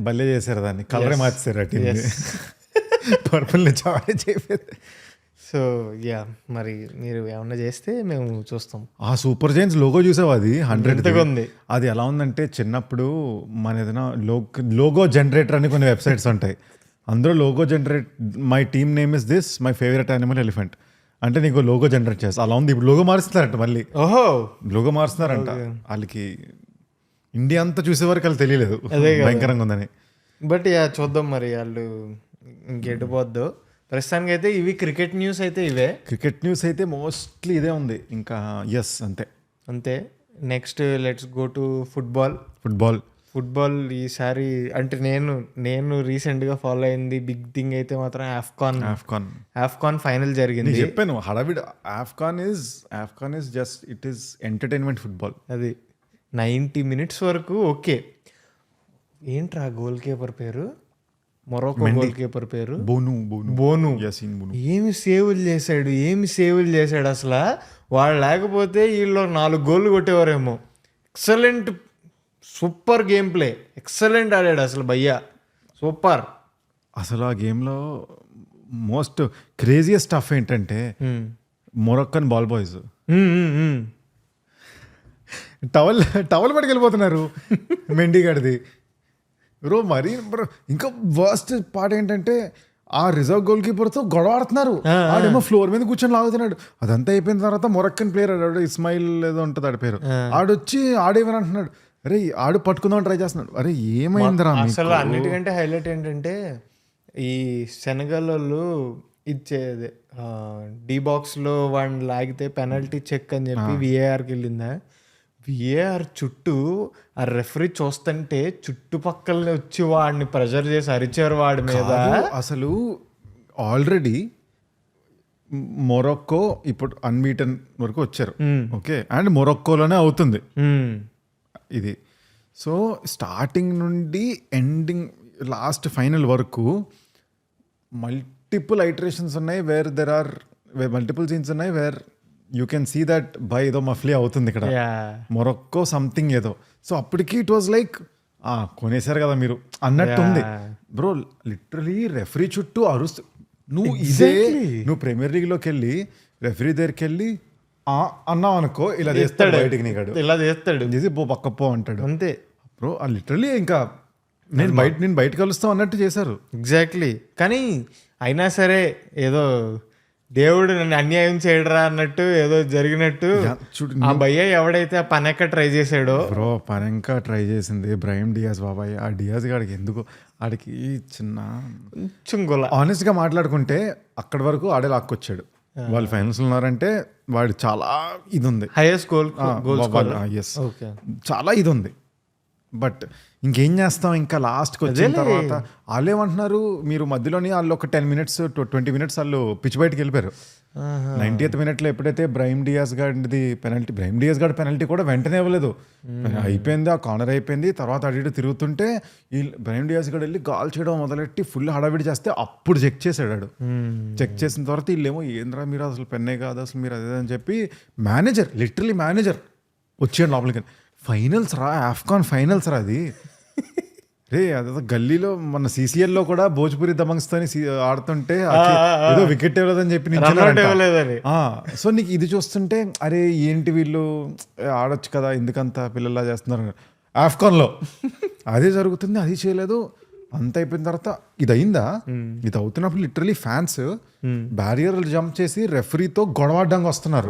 భలే చేశారు, దాన్ని కలరే మార్చారు ఆ టీమ్, పర్పుల్ చాలా చెప్పేది. సో మరి మీరు ఏమన్నా చేస్తే మేము చూస్తాం. ఆ సూపర్ జైన్స్ లోగో చూసావు? అది 100 ఉంది. అది ఎలా ఉందంటే, చిన్నప్పుడు మన ఏదైనా లోగో జనరేటర్ అని కొన్ని వెబ్సైట్స్ ఉంటాయి, అందులో logo generate my team name is this, my favourite animal elephant అంటే నీకు లోగో జనరేట్ చేస్తా. అలా ఉంది. ఇప్పుడు లోగో మారుస్తున్నారంట, మళ్ళీ లోగో మారుస్తున్నారంట. వాళ్ళకి ఇండియా అంతా చూసే వరకు వాళ్ళు తెలియలేదు భయంకరంగా ఉందని. బట్ చూద్దాం మరి వాళ్ళు ఇంకెటుపోద్దు. ప్రస్తుతానికి అయితే ఇవి క్రికెట్ న్యూస్ అయితే ఇవే. క్రికెట్ న్యూస్ అయితే మోస్ట్లీ ఇదే ఉంది. ఇంకా అంతే. Next let's go to football. ఈసారి అంటే నేను రీసెంట్గా ఫాలో అయింది బిగ్ థింగ్ అయితే మాత్రం ఆఫ్కాన్ ఫైనల్ జరిగింది. చెప్పాను హడావిడ్. AFCON is just it is entertainment football. అది 90 minutes వరకు ఓకే. ఏంట్రా గోల్ కీపర్ పేరు? మొరోకో గోల్ కీపర్ పేరు బోను. ఏమి సేవులు చేశాడు అసలు. వాళ్ళు లేకపోతే వీళ్ళు 4 goals కొట్టేవారేమో. Excellent, super game play, excellent ఆడాడు అసలు భయ్యా, సూపర్. అసలు ఆ గేమ్లో మోస్ట్ క్రేజియస్ట్ స్టఫ్ ఏంటంటే మొరక్కన్ బాల్ బాయ్స్ టవల్ పట్టుకెళ్ళిపోతున్నారు మెండి గడిది బ్రో. మరి బ్రో ఇంకా వర్స్ట్ పార్ట్ ఏంటంటే ఆ రిజర్వ్ గోల్ కీపర్తో గొడవ ఆడుతున్నారు. ఆడేమో ఫ్లోర్ మీద కూర్చొని లాగుతున్నాడు. అదంతా అయిపోయిన తర్వాత మొరక్కన్ ప్లేయర్ ఆడాడు, ఇస్మాయిల్ ఏదో ఉంటుంది ఆడి పేరు, ఆడొచ్చి ఆడేమని అంటున్నాడు. అరే ఆడు పట్టుకుందాం ట్రై చేస్తున్నాడు. అరే ఏమైందిరా అసలు. అన్నిటికంటే హైలైట్ ఏంటంటే ఈ సెనగల్ వాళ్ళు ఇచ్చేది డి బాక్స్లో వాడిని లాగితే పెనల్టీ చెక్ అని చెప్పి VARకి వెళ్ళిందా. VAR చుట్టూ ఆ రెఫరీ చూస్తుంటే చుట్టుపక్కల వచ్చి వాడిని ప్రెజర్ చేసి అరిచారు వాడి మీద. అసలు ఆల్రెడీ మొరక్కో ఇప్పుడు అన్బీటన్ వరకు వచ్చారు. ఓకే, అండ్ మొరక్కోలోనే అవుతుంది ఇది. సో స్టార్టింగ్ నుండి ఎండింగ్ లాస్ట్ ఫైనల్ వరకు మల్టిపుల్ ఐటరేషన్స్ ఉన్నాయి, వేర్ మల్టిపుల్ సీన్స్ ఉన్నాయి where you can see that by ఏదో మఫ్లీ అవుతుంది ఇక్కడ, మొరక్కో సంథింగ్ ఏదో. సో అప్పటికి ఇట్ వాజ్ లైక్ కొనేసారు కదా మీరు అన్నట్టుంది బ్రో. లిటరలీ రెఫరీ చుట్టూ అరుస్తూ నువ్వు ఇదే నువ్వు ప్రీమియర్ లీగ్లోకి వెళ్ళి రెఫరీ దగ్గరికి వెళ్ళి అన్నావు అనుకో, ఇలా చేస్తాడు బయటికి, నీకాడు ఇలా చేస్తాడు, చేసి పక్కపో అంటాడు అంతే బ్రో. లిటరలీ ఇంకా నేను బయట కలుస్తాం అన్నట్టు చేశారు. ఎగ్జాక్ట్లీ. కానీ అయినా సరే ఏదో దేవుడు నన్ను అన్యాయం చేయడరా అన్నట్టు ఏదో జరిగినట్టు ఆ భయ్య ఎవడైతే ఆ పనెక్క ట్రై చేశాడో బ్రో, పనెక్క ట్రై చేసింది బ్రహీమ్ డియాజ్ బాబాయ్. ఆ డియాజ్ గాడికి ఎందుకు ఆడికి చిన్న కొంచెం గొల్ల. ఆనెస్ట్గా మాట్లాడుకుంటే అక్కడి వరకు ఆడే లాక్కొచ్చాడు. వాళ్ళు ఫైనల్స్ ఉన్నారంటే వాడు చాలా ఇది ఉంది, హైయెస్ట్ గోల్ ఎస్ చాలా ఇది ఉంది. బట్ ఇంకేం చేస్తాం, ఇంకా లాస్ట్కి వచ్చిన తర్వాత వాళ్ళు ఏమంటున్నారు, మీరు మధ్యలోని వాళ్ళు ఒక 10 minutes 20 minutes వాళ్ళు పిచ్ బయటకి వెళ్ళిపోయారు. 90th minute ఎప్పుడైతే బ్రహీమ్ డియాజ్ గారిది పెనల్టీ, బ్రహీమ్ డియాజ్ గారి పెనల్టీ కూడా వెంటనే ఇవ్వలేదు, అయిపోయింది ఆ కార్నర్ అయిపోయింది. తర్వాత అటు తిరుగుతుంటే ఈ బ్రహీమ్ డియాజ్ గారు వెళ్ళి గాల్ చేయడం మొదలెట్టి ఫుల్ హడావిడి చేస్తే అప్పుడు చెక్ చేశాడు. చెక్ చేసిన తర్వాత వీళ్ళేమో ఏంద్రా మీరు అసలు పెన్నే కాదు అసలు మీరు అదే అని చెప్పి మేనేజర్, లిటరలీ మేనేజర్ వచ్చాడు లోపలికి. ఫైనల్స్ రా, ఆఫ్ఘాన్ ఫైనల్స్ రా అది. రే అదే గల్లీలో మన CCL లో కూడా భోజ్పురి దబంగ్స్తో ఆడుతుంటే ఏదో వికెట్ ఇవ్వలేదని చెప్పి సో నీకు ఇది చూస్తుంటే అరే ఏంటి వీళ్ళు ఆడొచ్చు కదా, ఎందుకంత పిల్లల్లా చేస్తున్నారు. ఆఫ్ఘాన్లో అదే జరుగుతుంది, అది చేయలేదు. అంత అయిపోయిన తర్వాత ఇది అయిందా, ఇది అవుతున్నప్పుడు లిటరలీ ఫ్యాన్స్ బ్యారియర్ జంప్ చేసి రెఫరీతో గొడవడ్డానికి వస్తున్నారు.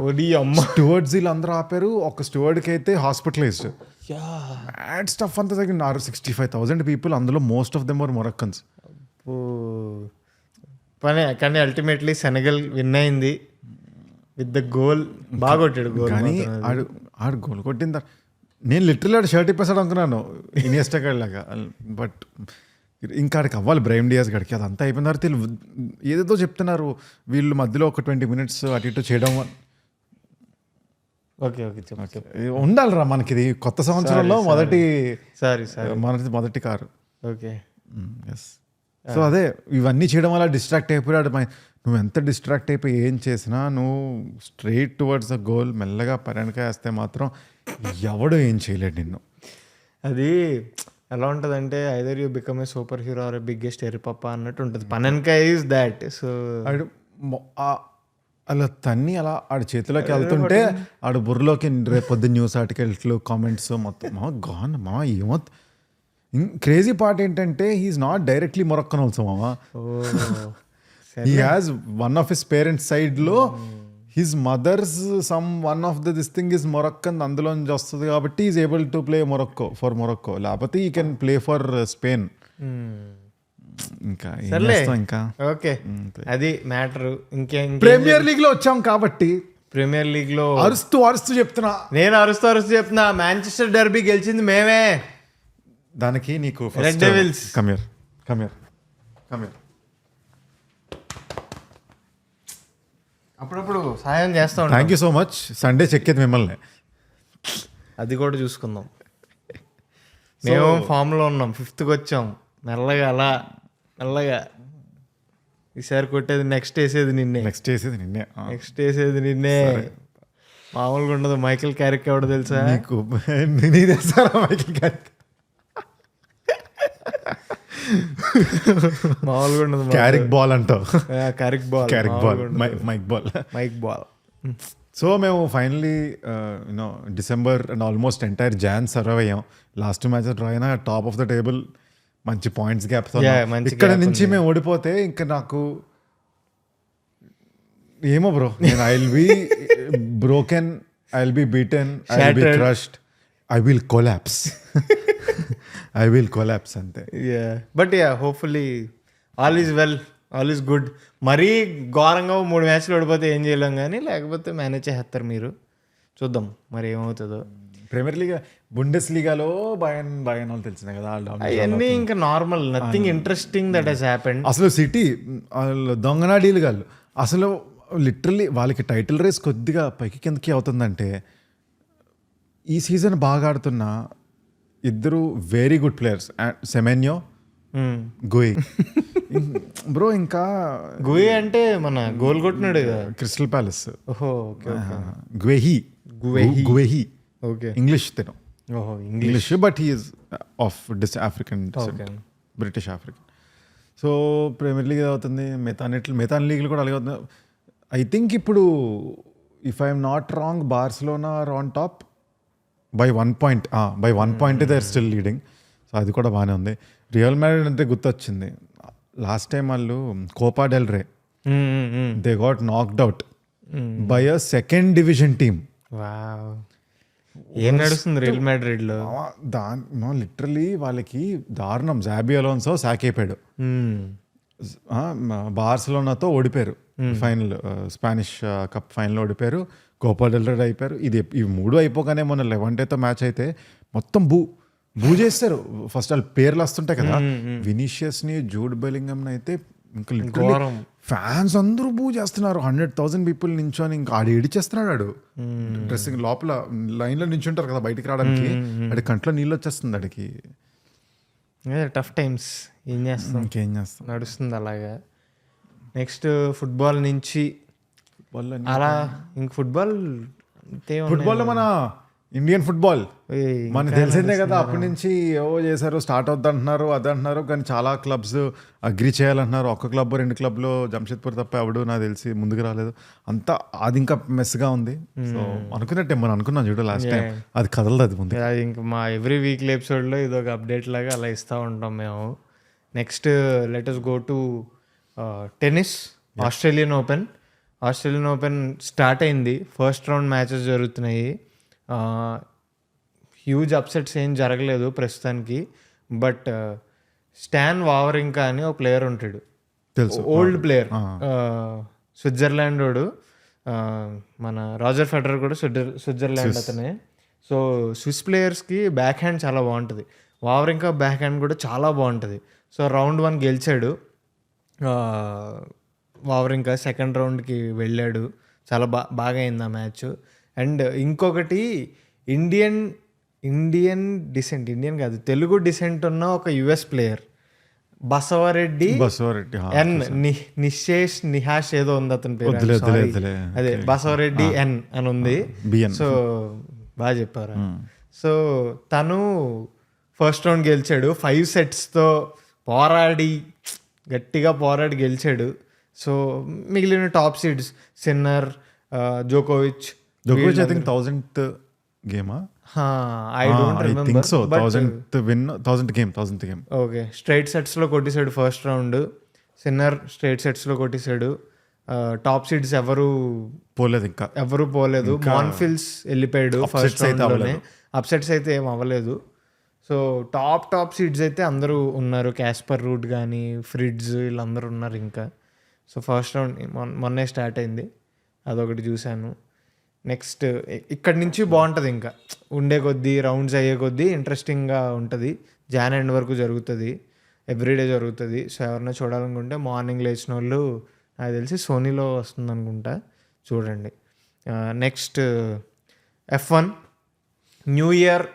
స్టూవర్డ్స్ వీళ్ళందరూ ఆపారు. ఒక స్టూవర్డ్కి అయితే హాస్పిటలైజ్డ్. బ్యాడ్ స్టఫ్ అంతా తగ్గింది. 65,000 people, అందులో మోస్ట్ ఆఫ్ దెమ్ ఆర్ మొరక్కన్స్. కానీ అల్టిమేట్లీ సెనగల్ విన్ అయింది విత్ ద గోల్. బాగా కొట్టాడు గోల్. కానీ ఆడు గోల్ కొట్టిన తర్వాత నేను లిటరలీ ఆడు షర్ట్ ఇప్పేసాడు అనుకున్నాను ఇనియస్టా లాగా. బట్ ఇంకా ఆడికి అవ్వాలి బ్రహీమ్ డియాజ్ గడికి. అదంతా అయిపోయిన తర్వాత వీళ్ళు ఏదేదో చెప్తున్నారు, వీళ్ళు మధ్యలో ఒక 20 minutes అటు ఇటు చేయడం. ఉండాలిరా మనకి ఇది కొత్త సంవత్సరంలో మొదటి కారు. Okay yes. సో అదే ఇవన్నీ చేయడం వల్ల డిస్ట్రాక్ట్ అయిపోయాడు. నువ్వు ఎంత డిస్ట్రాక్ట్ అయిపోయి ఏం చేసినా నువ్వు స్ట్రైట్ టువర్డ్స్ ద గోల్ మెల్లగా పరణకాయ వేస్తే మాత్రం ఎవడు ఏం చేయలేడు నిన్ను. అది ఎలా ఉంటుందంటే either you become a superhero or biggest ఎరిపప్ప అన్నట్టు ఉంటుంది. పనన్కాయ ఈజ్ దాట్. సో అలా తన్ని అలా ఆడి చేతిలోకి వెళ్తుంటే ఆడు బుర్రలోకి రేపు పొద్దున్న న్యూస్ ఆర్టికల్స్లో కామెంట్స్ మొత్తం ఏమో. క్రేజీ పార్ట్ ఏంటంటే he is not directly Moroccan also మామా. He has one of his parents సైడ్లో his mother's one of this thing is Moroccan, అందులో నుంచి వస్తుంది కాబట్టి is able to play for Morocco. లేకపోతే ఈ కెన్ ప్లే ఫర్ స్పెయిన్. ఇంకా ఓకే అది మ్యాటర్. ప్రీమియర్ లీగ్ లో వచ్చాం కాబట్టి ప్రీమియర్ లీగ్ లో అరుస్తూ చెప్తున్నా, నేను అరుస్తూ చెప్తున్నా, మాంచెస్టర్ డెర్బీ గెలిచింది మేమే. దానికి నీకు రెడ్ డెవిల్స్ కమియర్ అప్పుడప్పుడు సాయం చేస్తాం. Thank you so much. Sunday చెక్కేది మిమ్మల్ని, అది కూడా చూసుకుందాం. మేము ఫామ్లో ఉన్నాం, 5th వచ్చాం. మెల్లగా ఈసారి కొట్టేది నెక్స్ట్ వేసేది నిన్నే. మామూలుగా ఉండదు. మైకేల్ క్యారిక్ ఎవడో తెలుసా నీకు? మైకేల్ క్యారిక్ మామూలుగా ఉండదు. క్యారిక్ బాల్ అంటావు. Mike ball. సో మేము finally December and almost entire Jan serve అయ్యాం. లాస్ట్ మ్యాచ్ డ్రా అయినా టాప్ ఆఫ్ ద టేబుల్, మంచి పాయింట్స్ గ్యాప్. ఇక్కడ నుంచి మేము ఓడిపోతే ఇంకా నాకు ఏమో బ్రో, నేను I will be broken, I will be beaten, I will be crushed, I will collapse అంతే. But hopefully all is well, all is good. మరీ ఘోరంగా 3 మ్యాచ్లు ఓడిపోతే ఏం చేయలేం, కానీ లేకపోతే మేనేజ్ చేస్తారు మీరు. చూద్దాం మరి ఏమవుతుందో. ప్రీమియర్ లీగ్, బుండెస్ లీగాలో బయన్ వాళ్ళు తెలిసిన కదా, అవన్నీ ఇంకా normal, nothing interesting that he's happened. అసలు సిటీ దొంగనాడీలు గాళ్ళు అసలు లిటరల్లీ వాళ్ళకి టైటిల్ రేస్ కొద్దిగా పైకి కిందకి అవుతుందంటే ఈ సీజన్ బాగా ఆడుతున్న 2 very good players, Semenyo, Guehi, bro ఇంకా గుయి అంటే మన గోల్ కొట్టినాడు కదా. క్రిస్టల్ ప్యాలెస్ ఓహో okay Guehi Guehi okay English తిను ఓహో English but he's of African British African. So Premier League అవుతుంది, మిగతా లీగ్లు కూడా అలాగే అవుతుంది. ఐ థింక్ ఇప్పుడు if I'm not wrong Barcelona are on top by 1 point. By 1 point they are still leading. So అది కూడా బాగానే ఉంది. రియల్ మ్యాడ్రిడ్ అంటే గుర్తొచ్చింది, లాస్ట్ టైం వాళ్ళు Copa del Rey they got knocked out by a second division team. Wow, ఏం నడుస్తుంది real Madrid లో? లిటరలీ వాళ్ళకి దారుణం. జాబీ అలోన్సో సాక్ అయిపోయాడు, బార్సిలోనాతో ఓడిపోయారు ఫైనల్, స్పానిష్ కప్ ఫైనల్ ఓడిపోయారు, కోపా డెల్ రే అయిపోయారు. ఇవి 3 అయిపోగానే మొన్న లెవాంటేతో మ్యాచ్ అయితే మొత్తం బూ చేస్తారు. ఫస్ట్ వాళ్ళు పేర్లు వస్తుంటాయి కదా, వినీషియస్ని జూడ్ బెలింగమ్ని అయితే ఇంకా లిటరలీ ఫ్యాన్స్ అందరూ బూ చేస్తున్నారు. 100,000 పీపుల్ నించొని ఇంకా ఆడు ఏడిచేస్తున్నాడు. ఆడు డ్రెస్సింగ్ లోపల లైన్లో నించుంటారు కదా, బయటికి రావడానికి ఆడి కంట్లో నీళ్ళు వచ్చేస్తుంది ఆడికి. టఫ్ టైమ్స్, ఏం చేస్తాం, ఇంకేం చేస్తాం, నడుస్తుంది అలాగా. నెక్స్ట్ ఫుట్బాల్ నుంచి అలా ఇంక ఫుట్బాల్లో మన ఇండియన్ ఫుట్బాల్ మనకు తెలిసిందే కదా, అప్పటి నుంచి ఏవో చేశారు, స్టార్ట్ అవుద్ది అంటున్నారు, అది అంటున్నారు. కానీ చాలా క్లబ్స్ అగ్రి చేయాలంటున్నారు. 1 క్లబ్ 2 క్లబ్లో జంషెద్పూర్ తప్ప ఎవడు నాకు తెలిసి ముందుకు రాలేదు. అంతా అది ఇంకా మెస్గా ఉంది. సో అనుకున్నట్టే మనం అనుకున్నాం చూడు లాస్ట్ టైం, అది కదలదు అది ముందు. అది ఇంకా మా ఎవ్రీ వీక్లీ ఎపిసోడ్లో ఇదొక అప్డేట్ లాగా అలా ఇస్తూ ఉంటాం మేము. Next let us go to tennis. Australian open start అయింది. ఫస్ట్ రౌండ్ మ్యాచెస్ జరుగుతున్నాయి. హ్యూజ్ అప్సెట్స్ ఏం జరగలేదు ప్రస్తుతానికి. బట్ స్టాన్ వావరింకా అని ఒక ప్లేయర్ ఉంటాడు, తెలుసు, ఓల్డ్ ప్లేయర్, స్విట్జర్లాండ్ వాడు. మన రాజర్ ఫెడరర్ కూడా స్విట్జర్లాండ్ అతనే. సో స్విస్ ప్లేయర్స్కి బ్యాక్ హ్యాండ్ చాలా బాగుంటుంది. వావరింకా బ్యాక్ హ్యాండ్ కూడా చాలా బాగుంటుంది. సో రౌండ్ 1 గెలిచాడు వావరింకా. సెకండ్ రౌండ్కి వెళ్ళాడు. చాలా బాగా అయింది ఆ మ్యాచ్. అండ్ ఇంకొకటి ఇండియన్ కాదు, తెలుగు డిసెంట్ ఉన్న ఒక యుఎస్ ప్లేయర్ బసవరెడ్డి ఎన్ నిహాష్ ఏదో ఉంది అతని పేరు, అదే బసవరెడ్డి ఎన్ అని ఉంది. సో బాగా చెప్పారు. సో తను ఫస్ట్ రౌండ్ గెలిచాడు. 5 సెట్స్తో గట్టిగా పోరాడి గెలిచాడు. సో మిగిలిన టాప్ సీడ్స్ సిన్నర్, జోకోవిచ్ ఐ థింక్ 1000th గేమా, I don't remember, so 1000th game. Okay, straight సెట్స్లో కొట్టేశాడు ఫస్ట్ రౌండ్. సిన్నర్ స్ట్రైట్ సెట్స్లో కొట్టేశాడు. టాప్ సీడ్స్ ఎవరు పోలేదు. మాన్ఫిల్స్ వెళ్ళిపోయాడు ఫస్ట్ రౌండ్లోనే. అప్సెట్స్ అయితే ఏం అవ్వలేదు. సో టాప్ సీడ్స్ అయితే అందరూ ఉన్నారు. క్యాస్పర్ రూట్ కానీ ఫ్రిడ్జ్ వీళ్ళందరూ ఉన్నారు ఇంకా. సో ఫస్ట్ రౌండ్ మొన్నే స్టార్ట్ అయింది, అదొకటి చూశాను. నెక్స్ట్ ఇక్కడి నుంచి బాగుంటుంది, ఇంకా ఉండే కొద్దీ రౌండ్స్ అయ్యే కొద్దీ ఇంట్రెస్టింగ్గా ఉంటుంది. జాన్ ఎండ్ వరకు జరుగుతుంది, ఎవ్రీడే జరుగుతుంది. సో ఎవరైనా చూడాలనుకుంటే మార్నింగ్ లేచిన వాళ్ళు నాకు తెలిసి సోనీలో వస్తుంది అనుకుంటా, చూడండి. నెక్స్ట్ F1 న్యూ ఇయర్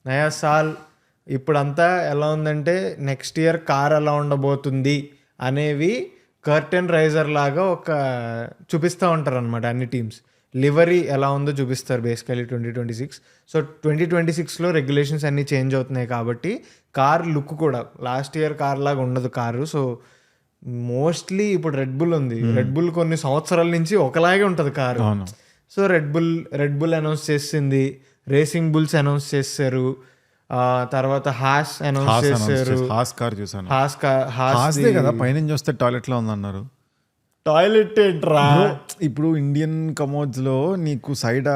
నయా సాల్. ఇప్పుడంతా ఎలా ఉందంటే నెక్స్ట్ ఇయర్ కార్ ఎలా ఉండబోతుంది అనేవి కర్టెన్ రైజర్ లాగా ఒక చూపిస్తూ ఉంటారు అనమాట అన్ని టీమ్స్. లివరీ ఎలా ఉందో చూపిస్తారు బేసికలీ 2026. సో 2026లో రెగ్యులేషన్స్ అన్నీ చేంజ్ అవుతున్నాయి కాబట్టి కార్ లుక్ కూడా లాస్ట్ ఇయర్ కార్ లాగా ఉండదు కారు. సో మోస్ట్లీ ఇప్పుడు రెడ్ బుల్ ఉంది, రెడ్ బుల్ కొన్ని సంవత్సరాల నుంచి ఒకలాగే ఉంటుంది car. So red bull announce చేసింది, రేసింగ్ బుల్స్ అనౌన్స్ చేశారు, తర్వాత హాస్ అనౌన్స్ చేశారు. హాస్ కదా పైన చూస్తే టాయిలెట్ లో ఉందన్నారు. టాయిలెట్ ఏంట్రా? ఇప్పుడు ఇండియన్ కమోడ్స్ లో నీకు సైడ్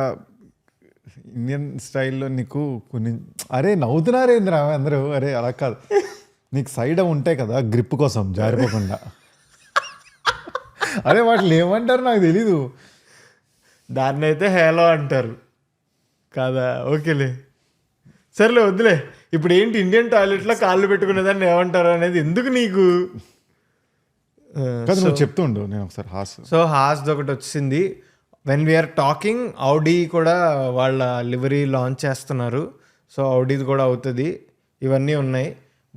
ఇండియన్ స్టైల్లో నీకు కొన్ని, అరే నవ్వుతున్నారేంద్రా అందరూ, అరే అలా కాదు, నీకు సైడ్ ఉంటాయి కదా గ్రిప్ కోసం జారిపోకుండా. అరే వాటిని ఏమంటారు నాకు తెలీదు. దాన్ని అయితే హేలో అంటారు కదా. ఓకేలే, సర్లే వద్దులే. ఇప్పుడు ఏంటి ఇండియన్ టాయిలెట్లో కాళ్ళు పెట్టుకునేదాన్ని ఏమంటారు అనేది ఎందుకు నీకు? చెప్తుండు నేను ఒకసారి. హాస్ ఒకటి వచ్చింది. వెన్ వీఆర్ టాకింగ్ ఔడీ కూడా వాళ్ళ లివరీ లాంచ్ చేస్తున్నారు. సో ఔడీది కూడా అవుతుంది. ఇవన్నీ ఉన్నాయి.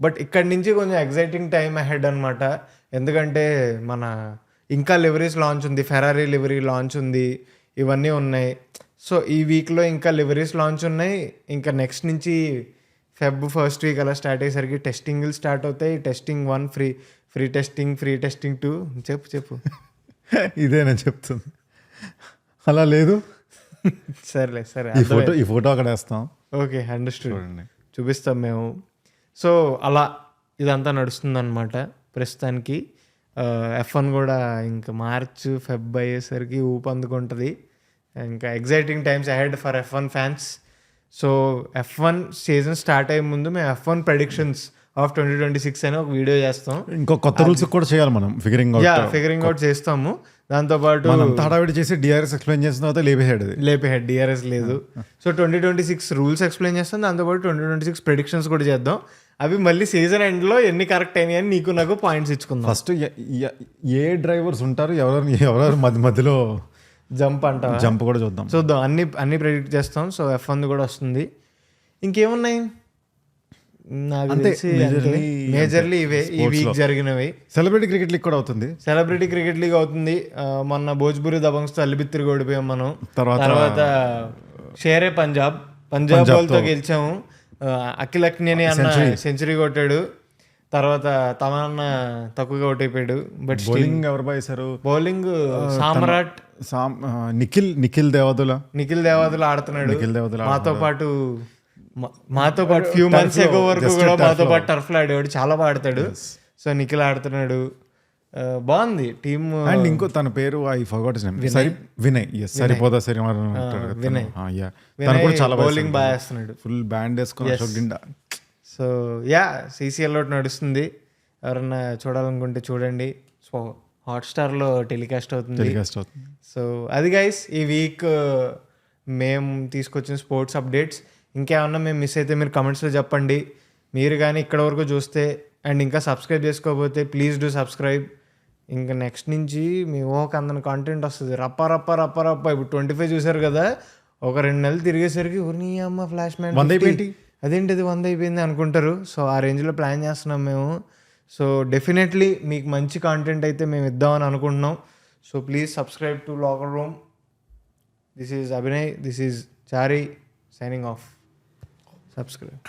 బట్ ఇక్కడి నుంచి కొంచెం ఎగ్జైటింగ్ టైం అహెడ్ అనమాట. ఎందుకంటే మన ఇంకా లివరీస్ లాంచ్ ఉంది, ఫెరారీ లివరీ లాంచ్ ఉంది, ఇవన్నీ ఉన్నాయి. సో ఈ వీక్లో ఇంకా లివరీస్ లాంచ్ ఉన్నాయి. ఇంకా నెక్స్ట్ నుంచి ఫెబ్ ఫస్ట్ వీక్ అలా స్టార్ట్ అయ్యేసరికి టెస్టింగ్లు స్టార్ట్ అవుతాయి. టెస్టింగ్ 1 ఫ్రీ టెస్టింగ్ 2 చెప్పు ఇదే నేను చెప్తుంది. అలా లేదు. సరే ఈ ఫోటో అక్కడ వేస్తాం. Okay, understood. చూడండి, చూపిస్తాం మేము. సో అలా ఇదంతా నడుస్తుందన్నమాట ప్రస్తుతానికి. F1 కూడా ఇంకా మార్చ్ ఫెబ్ అయ్యేసరికి ఊపందుకుంటుంది. ఇంకా exciting times ahead for F1 fans. So F1 season start అయ్యే ముందు మేము F1 ప్రెడిక్షన్స్ ఆఫ్ 2026 అని ఒక వీడియో చేస్తాం. ఇంకో కొత్త రూల్స్ కూడా చేయాలి మనం, ఫిగరింగ్ అవుట్ చేస్తాము. దాంతోపాటు హడావిడి చేసి డిఆర్ఎస్ ఎక్స్ప్లెయిన్ చేసిన తర్వాత లేపేహెడ్ డిఆర్ఎస్ లేదు. సో 2026 రూల్స్ ఎక్స్ప్లెయిన్ చేస్తాం. దాంతోపాటు 2026 ప్రెడిక్షన్స్ కూడా చేద్దాం. అవి మళ్ళీ సీజన్ ఎండ్లో ఎన్ని కరెక్ట్ అయినాయి అని నీకు నాకు పాయింట్స్ ఇచ్చుకుందాం. ఫస్ట్ ఏ డ్రైవర్స్ ఉంటారు, ఎవరెవరు మధ్యలో జంప్ కూడా చూద్దాం. అన్ని ప్రెడిక్ట్ చేస్తాం. సో F1 కూడా వస్తుంది. ఇంకేమున్నాయి నాకు తెలిసి మేజర్లీ ఇవే ఈ వీక్ జరిగినవి. సెలబ్రిటీ క్రికెట్ లీగ్ కూడా అవుతుంది. సెలబ్రిటీ క్రికెట్ లీగ్ అవుతుంది. మొన్న భోజ్పురి దబంగ్స్తో అల్లిబిత్తిరి ఓడిపోయాం మనం. తర్వాత షేరే పంజాబ్ వాళ్ళతో గెలిచాము. అఖిల్ అక్నేని అన్న సెంచరీ కొట్టాడు. తర్వాత తమన్న తక్కువగా అవుట్ అయిపోయాడు. బట్ బౌలింగ్ ఎవరు బాగేశారు? బౌలింగ్ సామ్రాట్ నిఖిల్ దేవాదుల ఆడుతున్నాడు. మాతో పాటు ఫ్యూ మంత్స్ ఎగో వరకు కూడా మాతో పాటు టర్ఫ్ లో ఆడేవాడు. చాలా బాగా ఆడతాడు. సో నిఖిల్ ఆడుతున్నాడు. బాగుంది టీమ్. అండ్ ఇంకో తన పేరు I forgot his name, Vinay. సరిపోదా వినయ్ చాలా బౌలింగ్ బాగా వేస్తున్నాడు. ఫుల్ బ్యాండ్ వేసుకుని. సో CCL ఒకటి నడుస్తుంది. ఎవరన్నా చూడాలనుకుంటే చూడండి. సో హాట్స్టార్లో టెలికాస్ట్ అవుతుంది. సో అది గైస్ ఈ వీక్ మేము తీసుకొచ్చిన స్పోర్ట్స్ అప్డేట్స్. ఇంకేమన్నా మేము మిస్ అయితే మీరు కమెంట్స్లో చెప్పండి. మీరు కానీ ఇక్కడ వరకు చూస్తే అండ్ ఇంకా సబ్స్క్రైబ్ చేసుకోకపోతే ప్లీజ్ డూ సబ్స్క్రైబ్. ఇంకా నెక్స్ట్ నుంచి మీ ఊహకు అందని కాంటెంట్ వస్తుంది. రప్ప ఇప్పుడు 25 చూసారు కదా, ఒక 2 నెలలు తిరిగేసరికి నీ అమ్మ ఫ్లాష్ మ్యాన్ అదేంటిది 100 అయిపోయింది అనుకుంటారు. సో ఆ రేంజ్లో ప్లాన్ చేస్తున్నాం మేము. సో డెఫినెట్లీ మీకు మంచి కాంటెంట్ అయితే మేము ఇద్దామని అనుకుంటున్నాం. So please subscribe to locker room. This is Abhinay, this is Chari signing off. Subscribe.